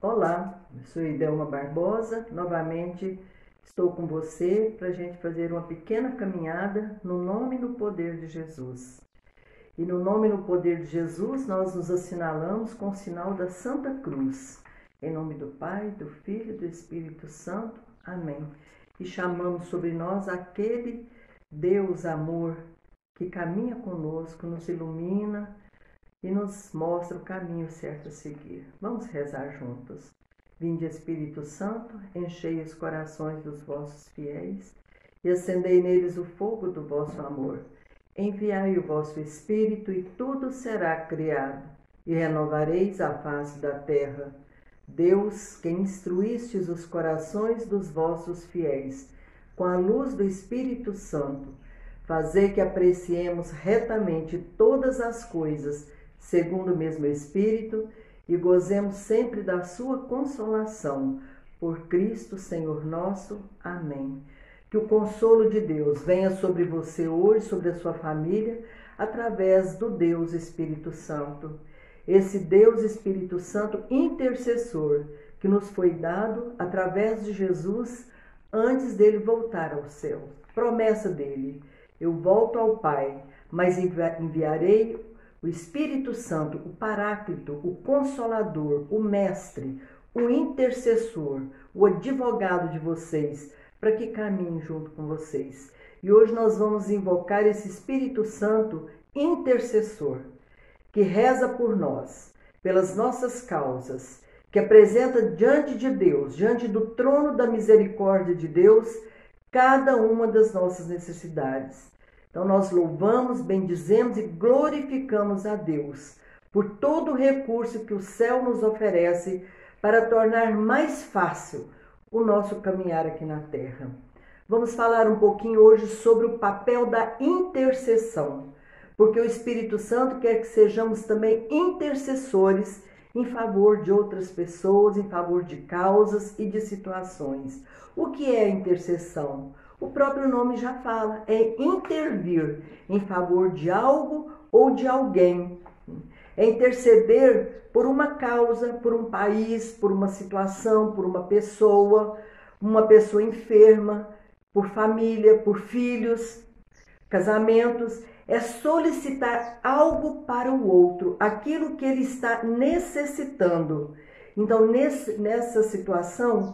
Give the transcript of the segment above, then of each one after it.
Olá, eu sou Idelma Barbosa, novamente estou com você para a gente fazer uma pequena caminhada no nome e no poder de Jesus. E no nome e no poder de Jesus nós nos assinalamos com o sinal da Santa Cruz. Em nome do Pai, do Filho e do Espírito Santo. Amém. E chamamos sobre nós aquele Deus amor que caminha conosco, nos ilumina e nos mostra o caminho certo a seguir. Vamos rezar juntos. Vinde, Espírito Santo, enchei os corações dos vossos fiéis e acendei neles o fogo do vosso amor. Enviai o vosso Espírito e tudo será criado, e renovareis a face da terra. Deus, que instruístes os corações dos vossos fiéis, com a luz do Espírito Santo, fazei que apreciemos retamente todas as coisas, segundo o mesmo Espírito, e gozemos sempre da sua consolação. Por Cristo, Senhor nosso. Amém. Que o consolo de Deus venha sobre você hoje, sobre a sua família, através do Deus Espírito Santo. Esse Deus Espírito Santo intercessor que nos foi dado através de Jesus antes dele voltar ao céu. Promessa dele: eu volto ao Pai, mas enviarei o Espírito Santo, o Paráclito, o Consolador, o Mestre, o Intercessor, o advogado de vocês, para que caminhe junto com vocês. E hoje nós vamos invocar esse Espírito Santo intercessor, que reza por nós, pelas nossas causas, que apresenta diante de Deus, diante do trono da misericórdia de Deus, cada uma das nossas necessidades. Então nós louvamos, bendizemos e glorificamos a Deus por todo o recurso que o céu nos oferece para tornar mais fácil o nosso caminhar aqui na terra. Vamos falar um pouquinho hoje sobre o papel da intercessão, porque o Espírito Santo quer que sejamos também intercessores em favor de outras pessoas, em favor de causas e de situações. O que é a intercessão? O próprio nome já fala, é intervir em favor de algo ou de alguém. É interceder por uma causa, por um país, por uma situação, por uma pessoa enferma, por família, por filhos, casamentos. É solicitar algo para o outro, aquilo que ele está necessitando. Então, nessa situação,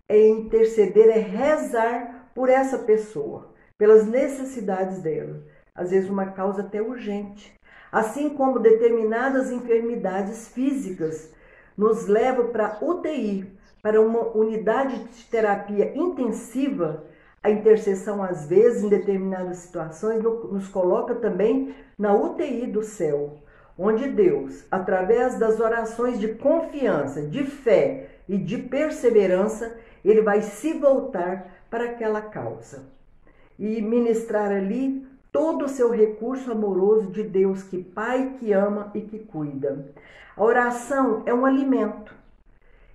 é interceder, é rezar por essa pessoa, pelas necessidades dela. Às vezes uma causa até urgente. Assim como determinadas enfermidades físicas nos levam para UTI, para uma unidade de terapia intensiva, a intercessão às vezes, em determinadas situações, nos coloca também na UTI do céu, onde Deus, através das orações de confiança, de fé e de perseverança, ele vai se voltar para aquela causa e ministrar ali todo o seu recurso amoroso de Deus, que Pai, que ama e que cuida. A oração é um alimento.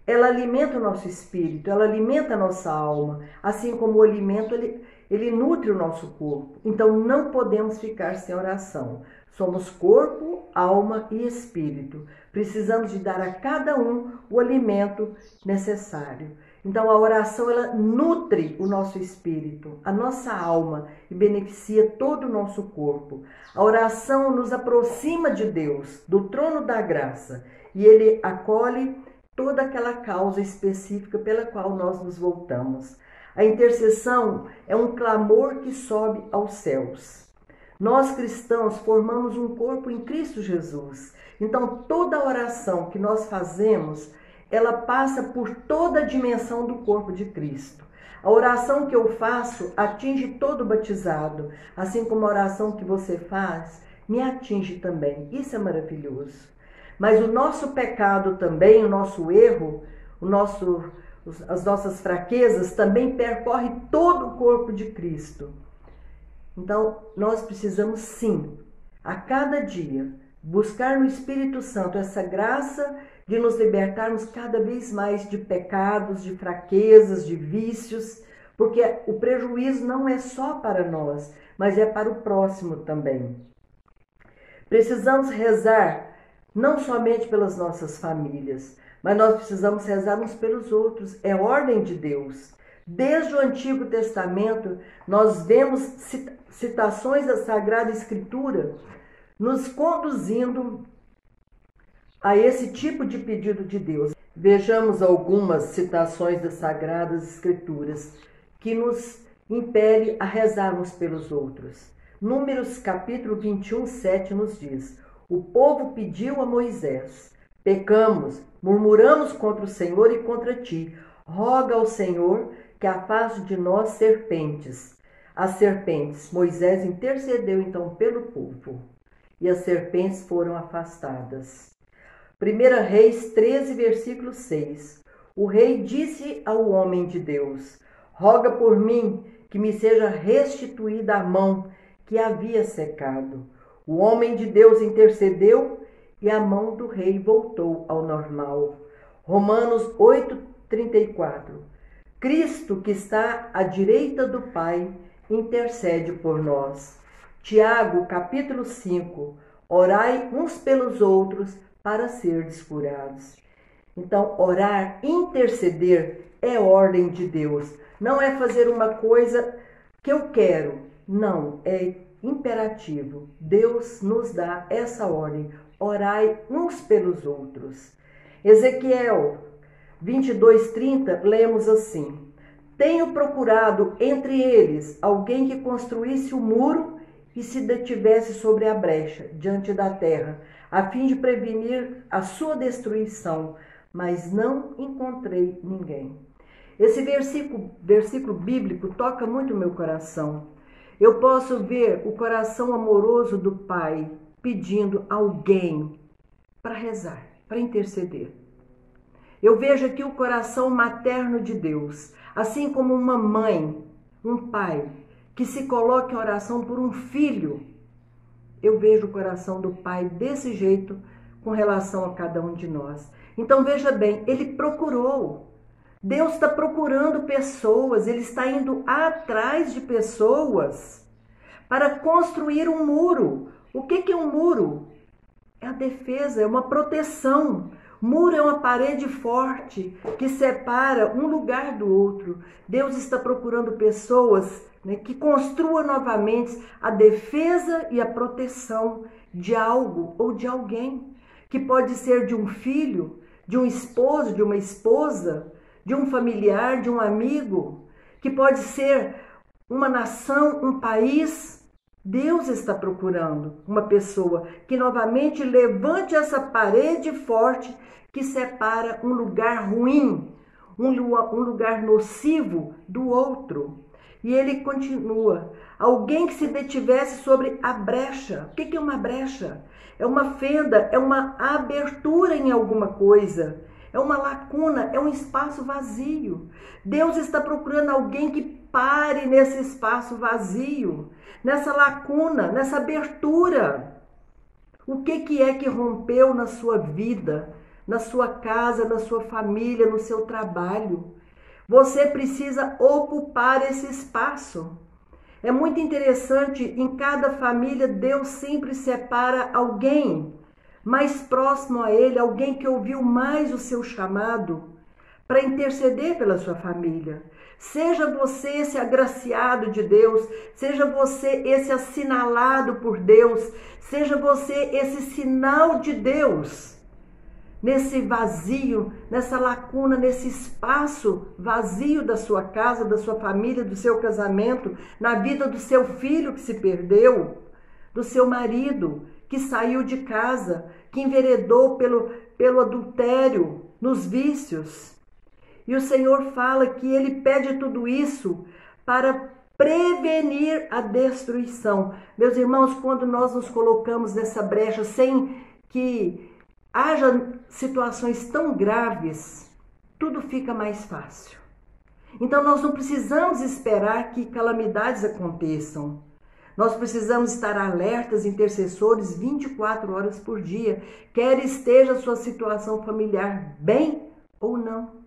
Ela alimenta o nosso espírito, ela alimenta a nossa alma, assim como o alimento ele nutre o nosso corpo. Então não podemos ficar sem oração. Somos corpo, alma e espírito. Precisamos de dar a cada um o alimento necessário. Então a oração ela nutre o nosso espírito, a nossa alma e beneficia todo o nosso corpo. A oração nos aproxima de Deus, do trono da graça, e ele acolhe toda aquela causa específica pela qual nós nos voltamos. A intercessão é um clamor que sobe aos céus. Nós cristãos formamos um corpo em Cristo Jesus. Então toda oração que nós fazemos, ela passa por toda a dimensão do corpo de Cristo. A oração que eu faço atinge todo batizado, assim como a oração que você faz me atinge também. Isso é maravilhoso. Mas o nosso pecado também, o nosso erro, as nossas fraquezas também percorrem todo o corpo de Cristo. Então, nós precisamos sim, a cada dia, buscar no Espírito Santo essa graça de nos libertarmos cada vez mais de pecados, de fraquezas, de vícios, porque o prejuízo não é só para nós, mas é para o próximo também. Precisamos rezar não somente pelas nossas famílias, mas nós precisamos rezar uns pelos outros. É ordem de Deus. Desde o Antigo Testamento, nós vemos citações da Sagrada Escritura nos conduzindo a esse tipo de pedido de Deus. Vejamos algumas citações das Sagradas Escrituras que nos impele a rezar uns pelos outros. Números capítulo 21, 7 nos diz: o povo pediu a Moisés: pecamos, murmuramos contra o Senhor e contra ti. Roga ao Senhor que afaste de nós serpentes. As serpentes. Moisés intercedeu então pelo povo e as serpentes foram afastadas. 1 Reis 13, versículo 6. O rei disse ao homem de Deus: roga por mim que me seja restituída a mão que havia secado. O homem de Deus intercedeu e a mão do rei voltou ao normal. Romanos 8:34. Cristo, que está à direita do Pai, intercede por nós. Tiago, capítulo 5. Orai uns pelos outros para serdes curados. Então, orar, interceder é ordem de Deus. Não é fazer uma coisa que eu quero. Não, é imperativo. Deus nos dá essa ordem. Orai uns pelos outros. Ezequiel 22:30, lemos assim: tenho procurado entre eles alguém que construísse o muro e se detivesse sobre a brecha diante da terra, a fim de prevenir a sua destruição, mas não encontrei ninguém. Esse versículo bíblico toca muito o meu coração. Eu posso ver o coração amoroso do Pai pedindo alguém para rezar, para interceder. Eu vejo aqui o coração materno de Deus, assim como uma mãe, um pai, que se coloca em oração por um filho. Eu vejo o coração do Pai desse jeito com relação a cada um de nós. Então veja bem, ele procurou. Deus está procurando pessoas, ele está indo atrás de pessoas para construir um muro. O que é um muro? É a defesa, é uma proteção. Muro é uma parede forte que separa um lugar do outro. Deus está procurando pessoas, que construam novamente a defesa e a proteção de algo ou de alguém, que pode ser de um filho, de um esposo, de uma esposa, de um familiar, de um amigo, que pode ser uma nação, um país. Deus está procurando uma pessoa que novamente levante essa parede forte que separa um lugar ruim, um lugar nocivo do outro. E ele continua: alguém que se detivesse sobre a brecha. O que é uma brecha? É uma fenda, é uma abertura em alguma coisa, é uma lacuna, é um espaço vazio. Deus está procurando alguém que pare nesse espaço vazio, nessa lacuna, nessa abertura. O que é que rompeu na sua vida, na sua casa, na sua família, no seu trabalho? Você precisa ocupar esse espaço. É muito interessante, em cada família, Deus sempre separa alguém mais próximo a Ele, alguém que ouviu mais o seu chamado, para interceder pela sua família. Seja você esse agraciado de Deus, seja você esse assinalado por Deus, seja você esse sinal de Deus. Nesse vazio, nessa lacuna, nesse espaço vazio da sua casa, da sua família, do seu casamento, na vida do seu filho que se perdeu, do seu marido que saiu de casa, que enveredou pelo adultério, nos vícios. E o Senhor fala que Ele pede tudo isso para prevenir a destruição. Meus irmãos, quando nós nos colocamos nessa brecha sem que haja situações tão graves, tudo fica mais fácil. Então nós não precisamos esperar que calamidades aconteçam. Nós precisamos estar alertas, intercessores 24 horas por dia, quer esteja a sua situação familiar bem ou não.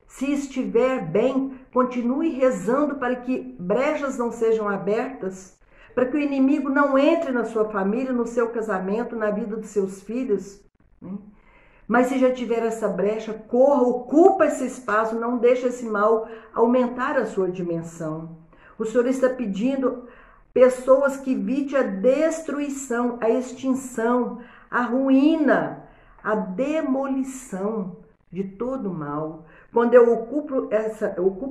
Se estiver bem, continue rezando para que brechas não sejam abertas, para que o inimigo não entre na sua família, no seu casamento, na vida dos seus filhos, Mas se já tiver essa brecha, corra, ocupa esse espaço, não deixe esse mal aumentar a sua dimensão. O Senhor está pedindo pessoas que evitem a destruição, a extinção, a ruína, a demolição de todo o mal. Quando eu ocupo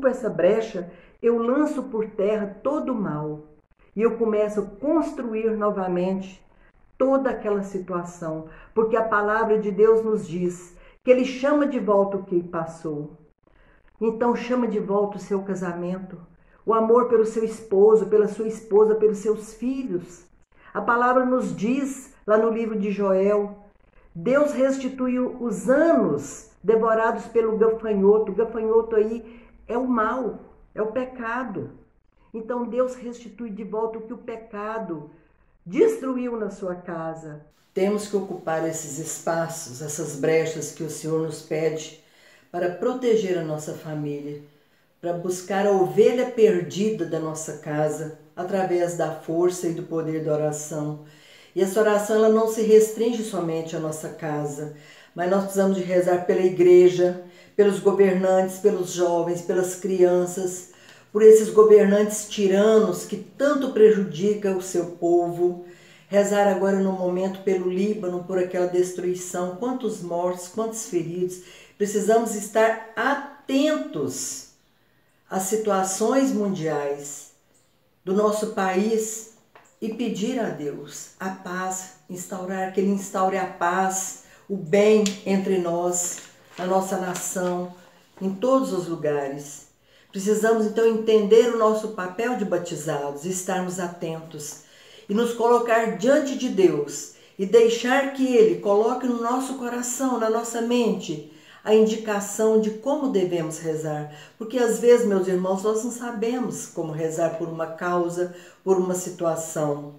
essa brecha, eu lanço por terra todo o mal e eu começo a construir novamente toda aquela situação, porque a palavra de Deus nos diz que Ele chama de volta o que passou. Então chama de volta o seu casamento, o amor pelo seu esposo, pela sua esposa, pelos seus filhos. A palavra nos diz, lá no livro de Joel, Deus restituiu os anos devorados pelo gafanhoto. O gafanhoto aí é o mal, é o pecado. Então Deus restitui de volta o que o pecado destruiu na sua casa. Temos que ocupar esses espaços, essas brechas que o Senhor nos pede para proteger a nossa família, para buscar a ovelha perdida da nossa casa através da força e do poder da oração. E essa oração ela não se restringe somente à nossa casa, mas nós precisamos de rezar pela igreja, pelos governantes, pelos jovens, pelas crianças, por esses governantes tiranos que tanto prejudicam o seu povo. Rezar agora no momento pelo Líbano, por aquela destruição, quantos mortos, quantos feridos. Precisamos estar atentos às situações mundiais do nosso país e pedir a Deus a paz, que Ele instaure a paz, o bem entre nós, na nossa nação, em todos os lugares. Precisamos então entender o nosso papel de batizados, estarmos atentos e nos colocar diante de Deus e deixar que Ele coloque no nosso coração, na nossa mente, a indicação de como devemos rezar. Porque às vezes, meus irmãos, nós não sabemos como rezar por uma causa, por uma situação.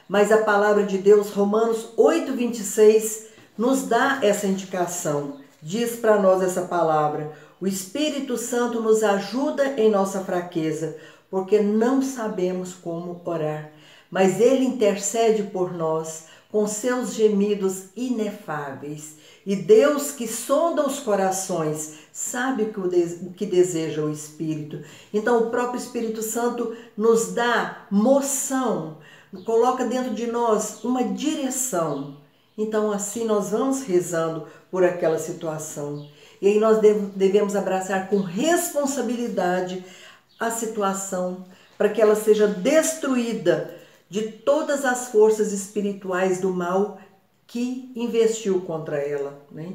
Mas a palavra de Deus, Romanos 8:26, nos dá essa indicação. Diz para nós essa palavra: o Espírito Santo nos ajuda em nossa fraqueza, porque não sabemos como orar. Mas Ele intercede por nós com seus gemidos inefáveis. E Deus, que sonda os corações, sabe o que deseja o Espírito. Então o próprio Espírito Santo nos dá moção, coloca dentro de nós uma direção. Então assim nós vamos rezando por aquela situação. E aí nós devemos abraçar com responsabilidade a situação, para que ela seja destruída de todas as forças espirituais do mal que investiu contra ela, né?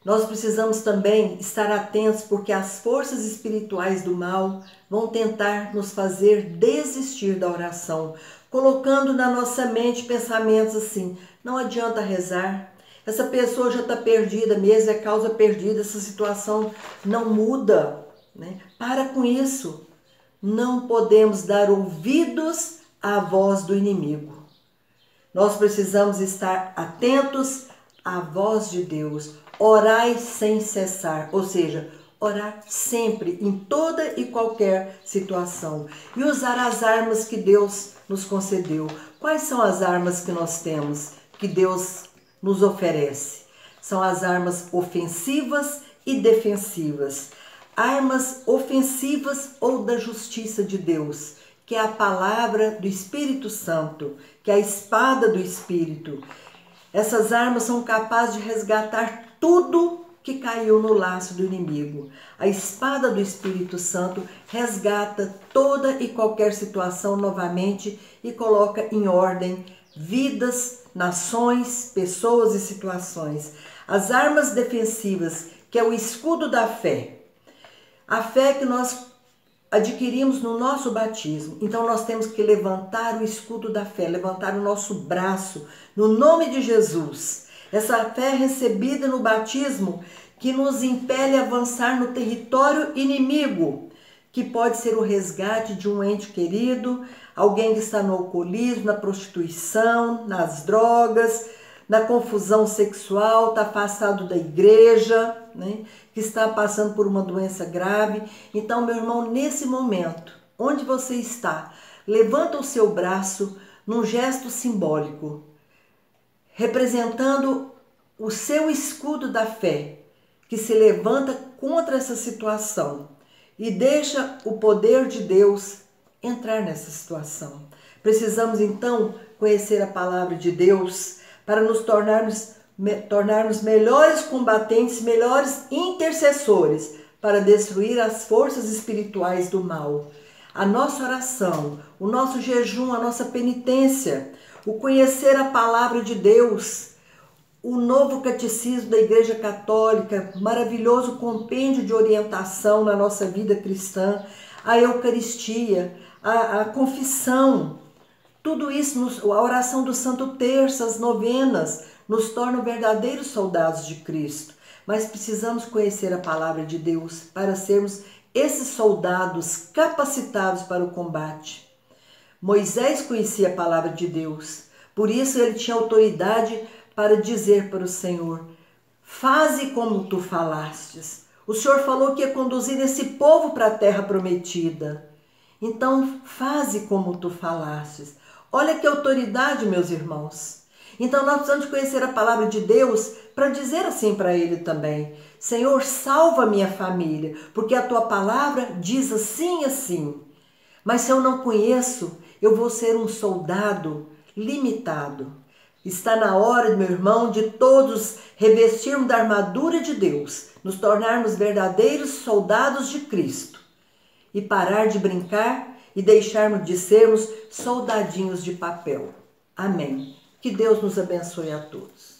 Nós precisamos também estar atentos, porque as forças espirituais do mal vão tentar nos fazer desistir da oração, colocando na nossa mente pensamentos assim: não adianta rezar, essa pessoa já está perdida mesmo, é causa perdida, essa situação não muda, né? Para com isso, não podemos dar ouvidos à voz do inimigo. Nós precisamos estar atentos à voz de Deus. Orai sem cessar, ou seja, orar sempre, em toda e qualquer situação. E usar as armas que Deus nos concedeu. Quais são as armas que nós temos, que Deus nos oferece? São as armas ofensivas e defensivas. Armas ofensivas ou da justiça de Deus, que é a palavra do Espírito Santo, que é a espada do Espírito. Essas armas são capazes de resgatar tudo que caiu no laço do inimigo. A espada do Espírito Santo resgata toda e qualquer situação novamente e coloca em ordem vidas, nações, pessoas e situações. As armas defensivas, que é o escudo da fé. A fé que nós adquirimos no nosso batismo. Então nós temos que levantar o escudo da fé, levantar o nosso braço no nome de Jesus. Essa fé recebida no batismo que nos impele a avançar no território inimigo, que pode ser o resgate de um ente querido, alguém que está no alcoolismo, na prostituição, nas drogas, na confusão sexual, está afastado da igreja, né? Que está passando por uma doença grave. Então, meu irmão, nesse momento, onde você está, levanta o seu braço num gesto simbólico, representando o seu escudo da fé, que se levanta contra essa situação e deixa o poder de Deus entrar nessa situação. Precisamos então conhecer a palavra de Deus para nos tornarmos melhores combatentes, melhores intercessores para destruir as forças espirituais do mal. A nossa oração, o nosso jejum, a nossa penitência, o conhecer a palavra de Deus, o novo catecismo da Igreja Católica, maravilhoso compêndio de orientação na nossa vida cristã, a Eucaristia, a confissão, tudo isso, a oração do Santo Terço, as novenas, nos tornam verdadeiros soldados de Cristo. Mas precisamos conhecer a palavra de Deus para sermos esses soldados capacitados para o combate. Moisés conhecia a palavra de Deus, por isso ele tinha autoridade para dizer para o Senhor: faze como tu falastes. O Senhor falou que ia conduzir esse povo para a terra prometida. Então, faze como tu falastes. Olha que autoridade, meus irmãos. Então, nós precisamos conhecer a palavra de Deus para dizer assim para Ele também: Senhor, salva minha família, porque a tua palavra diz assim e assim. Mas se eu não conheço, eu vou ser um soldado limitado. Está na hora, meu irmão, de todos revestirmos da armadura de Deus, nos tornarmos verdadeiros soldados de Cristo e parar de brincar e deixarmos de sermos soldadinhos de papel. Amém. Que Deus nos abençoe a todos.